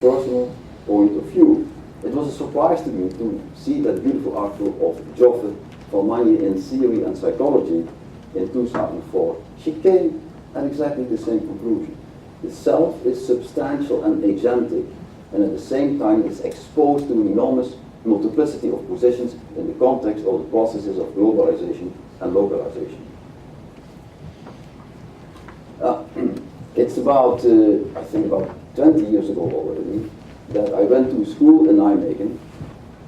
personal point of view. It was a surprise to me to see that beautiful article of Joffe van Manje in Theory and Psychology in 2004. She came at exactly the same conclusion. The self is substantial and agentic, and at the same time it's exposed to an enormous multiplicity of positions in the context of the processes of globalization and localization. It's about, I think about 20 years ago already, that I went to school in Nijmegen,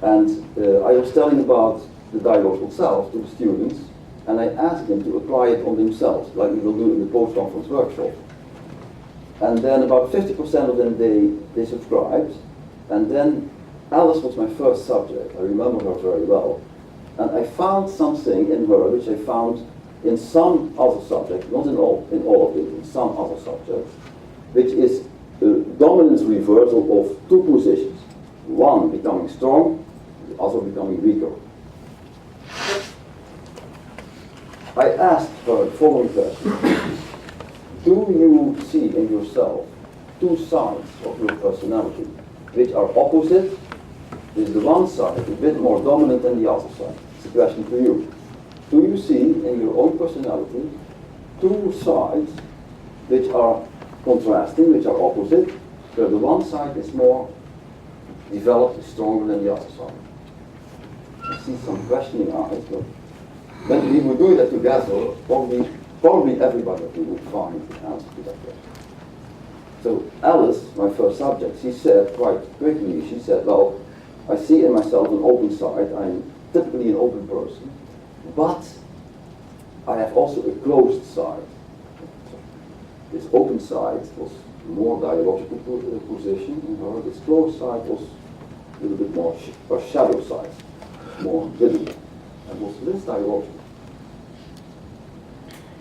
and I was telling about the dialogical self to the students, and I asked them to apply it on themselves, like we will do in the post-conference workshop. And then about 50% of them, they subscribed, and then Alice was my first subject. I remember her very well. And I found something in her which I found in some other subjects, not in all of it, in some other subjects, which is the dominance reversal of two positions. One becoming strong, the other becoming weaker. I asked her the following question. Do you see in yourself two sides of your personality which are opposite? Is the one side a bit more dominant than the other side? It's a question to you. Do you see in your own personality two sides which are contrasting, which are opposite, where the one side is more developed, stronger than the other side? I see some questioning eyes, but when we would do that together, probably everybody would find the answer to that question. So Alice, my first subject, she said quite quickly, she said, well, I see in myself an open side. I'm typically an open person, but I have also a closed side. This open side was more dialogical position in her. This closed side was a little bit more a shadow side, more hidden, and was less dialogical.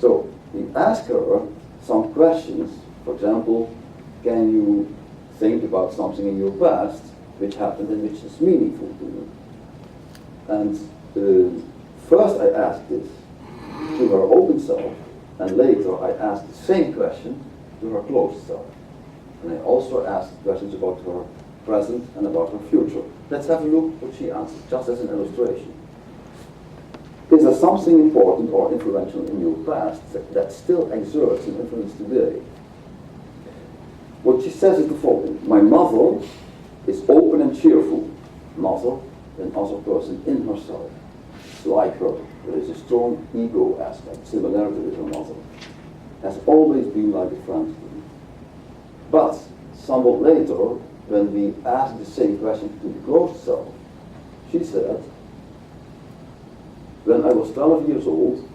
So we asked her some questions. For example, can you think about something in your past which happened and which is meaningful to you? And first I asked this to her open self, and later I asked the same question to her closed self. And I also asked questions about her present and about her future. Let's have a look what she answered, just as an illustration. Is there something important or influential in your past that still exerts an influence today? What she says is the following. My mother is open and cheerful. Mother, an other person in herself. It's like her. There is a strong ego aspect, similarity with her mother. Has always been like a friend to me. But somewhat later, when we asked the same question to the closed self, she said, when I was 12 years old,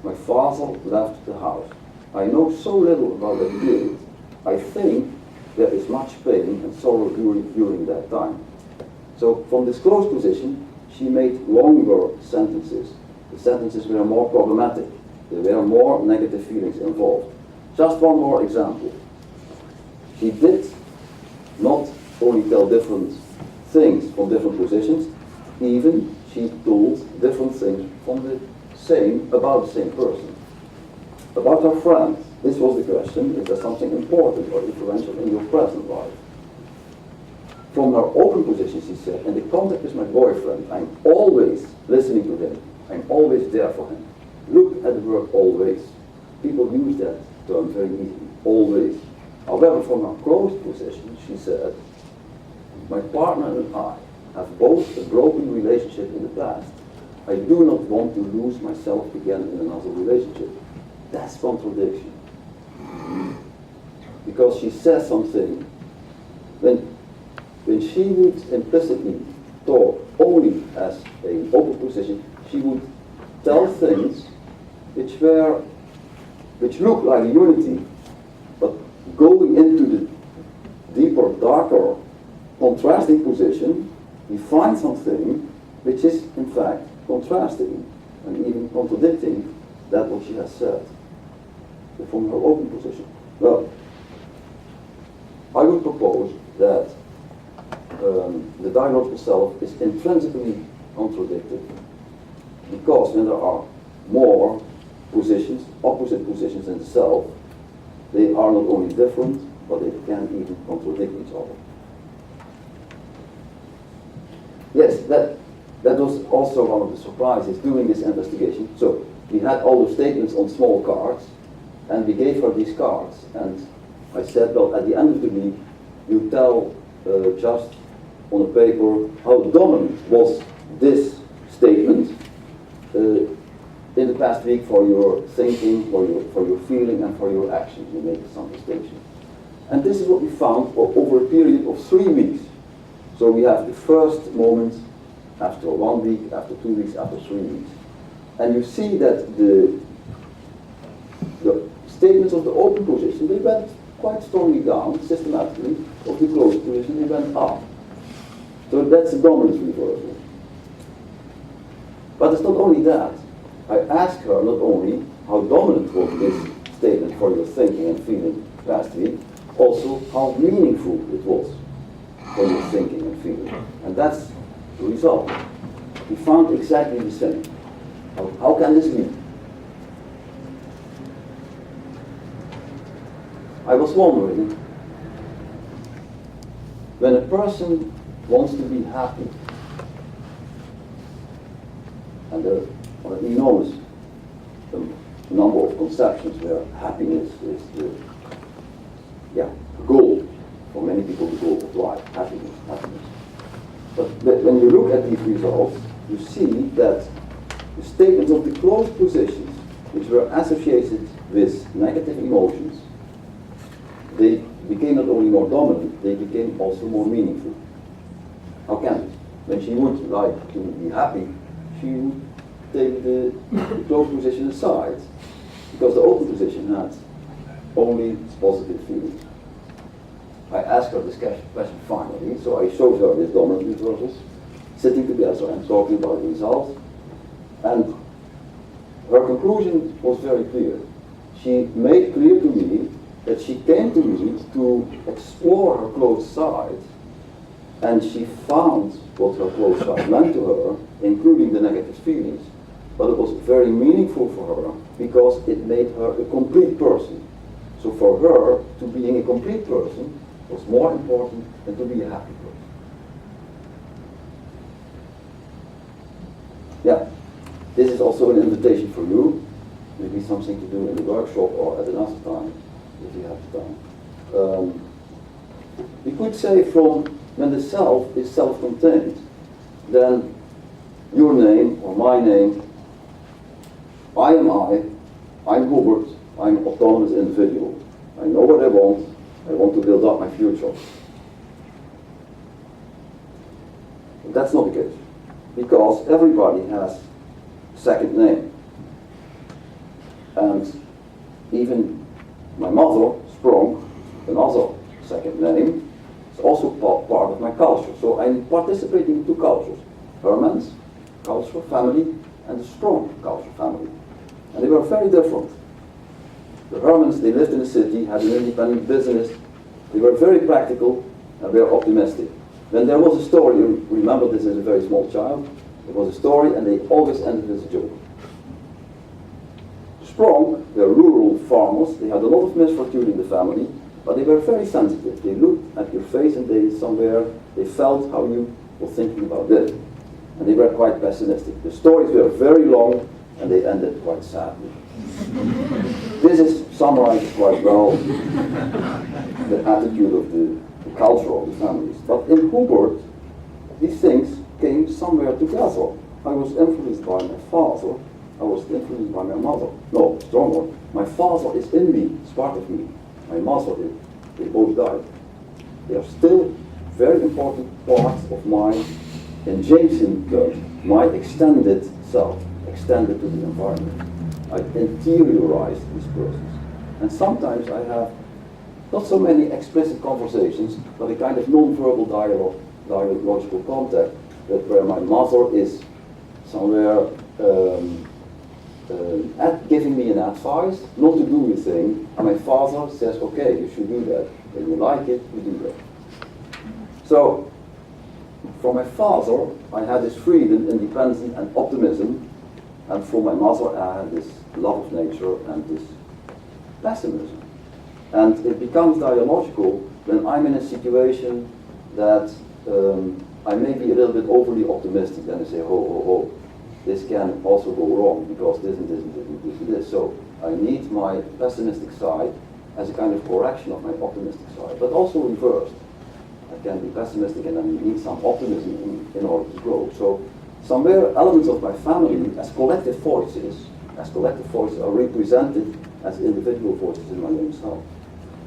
my father left the house. I know so little about that period. I think there is much pain and sorrow during that time. So from this closed position, she made longer sentences. The sentences were more problematic. There were more negative feelings involved. Just one more example. She did not only tell different things from different positions, even she told different things from about the same person. About her friend, this was the question, is there something important or influential in your present life? From her open position, she said, in the contact with my boyfriend, I'm always listening to him. I'm always there for him. Look at the word always. People use that term very easily, always. However, from her closed position, she said, my partner and I have both a broken relationship in the past. I do not want to lose myself again in another relationship. That's contradiction. Because she says something, when she would implicitly talk only as an open position, she would tell things which look like unity, but going into the deeper, darker, contrasting position, we find something which is in fact contrasting and even contradicting that what she has said. So from her open position. Well, I would propose that the dialogical self is intrinsically contradicted, because when there are more positions, opposite positions in the self, they are not only different, but they can even contradict each other. Yes, that was also one of the surprises doing this investigation. So we had all the statements on small cards, and we gave her these cards, and I said, well, at the end of the week, you tell just on a paper how dominant was this statement in the past week for your thinking, for your feeling, and for your actions. You make some distinction. And this is what we found over a period of 3 weeks. So we have the first moment after 1 week, after 2 weeks, after 3 weeks. And you see that the statements of the open position, they went quite strongly down, systematically. Of the closed position, they went up. So that's the dominance reversal. But it's not only that. I asked her not only how dominant was this statement for your thinking and feeling last week, also how meaningful it was for your thinking and feeling. And that's the result. We found exactly the same. How can this be? I was wondering, when a person wants to be happy, and there are an enormous number of conceptions where happiness is the goal, for many people the goal of life, happiness. But when you look at these results, you see that the statements of the closed positions, which were associated with negative emotions, they became not only more dominant, they became also more meaningful. How can it? When she would like to be happy, she would take the closed position aside, because the open position had only positive feelings. I asked her this question finally, so I showed her this dominant reversals, sitting together and talking about the results, and her conclusion was very clear. She made clear to me that she came to me to explore her closed side, and she found what her closed side meant to her, including the negative feelings. But it was very meaningful for her because it made her a complete person. So for her, to being a complete person was more important than to be a happy person. Yeah, this is also an invitation for you. Maybe something to do in the workshop or at another time, if you have time. We could say from when the self is self-contained, then your name or my name, I'm Hubert, I'm an autonomous individual. I know what I want to build up my future. But that's not the case, because everybody has a second name. And even my mother, Sprong, another second name, is also part of my culture. So I'm participating in two cultures. Hermans culture, family, and the Sprong culture, family. And they were very different. The Hermans, they lived in the city, had an independent business. They were very practical and very optimistic. When there was a story, you remember this as a very small child, there was a story and they always ended with a joke. Sprong, they were rural farmers, they had a lot of misfortune in the family, but they were very sensitive. They looked at your face and they felt how you were thinking about this. And they were quite pessimistic. The stories were very long and they ended quite sadly. This is summarized quite well the attitude of the culture of the families. But in Hubert, these things came somewhere together. I was influenced by my father, I was influenced by my mother. No, stronger. My father is in me, it's part of me. My mother is. They both died. They are still very important parts of my, in Jameson terms, my extended self, extended to the environment. I interiorize these persons. And sometimes I have not so many explicit conversations, but a kind of non-verbal dialogical contact, that where my mother is somewhere giving me an advice not to do a thing, and my father says, okay, you should do that. When you like it, you do that. So, from my father, I had this freedom, independence, and optimism, and from my mother, I had this love of nature and this pessimism. And it becomes dialogical when I'm in a situation that I may be a little bit overly optimistic, then I say, ho, this can also go wrong because this and this and this and this and this. So I need my pessimistic side as a kind of correction of my optimistic side, but also reversed. I can be pessimistic and then need some optimism in order to grow. So somewhere elements of my family as collective voices are represented as individual voices in my own self.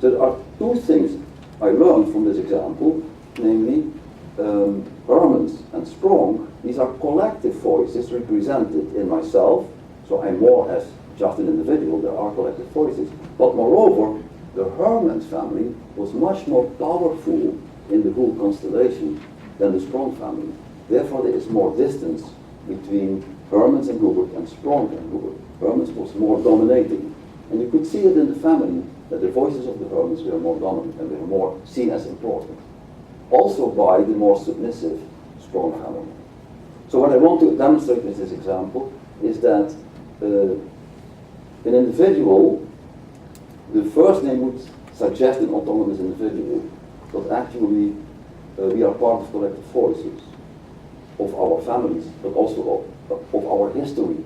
So there are two things I learned from this example, namely Hermans and Strong. These are collective voices represented in myself, so I'm more as just an individual, there are collective voices. But moreover, the Hermans family was much more powerful in the whole constellation than the Strong family. Therefore, there is more distance between Hermans and Hubert and Strong and Hubert. Hermans was more dominating. And you could see it in the family, that the voices of the Hermans were more dominant and were more seen as important. Also by the more submissive Strong family. So what I want to demonstrate with this example is that an individual, the first name would suggest an autonomous individual, but actually we are part of collective voices of our families, but also of our history.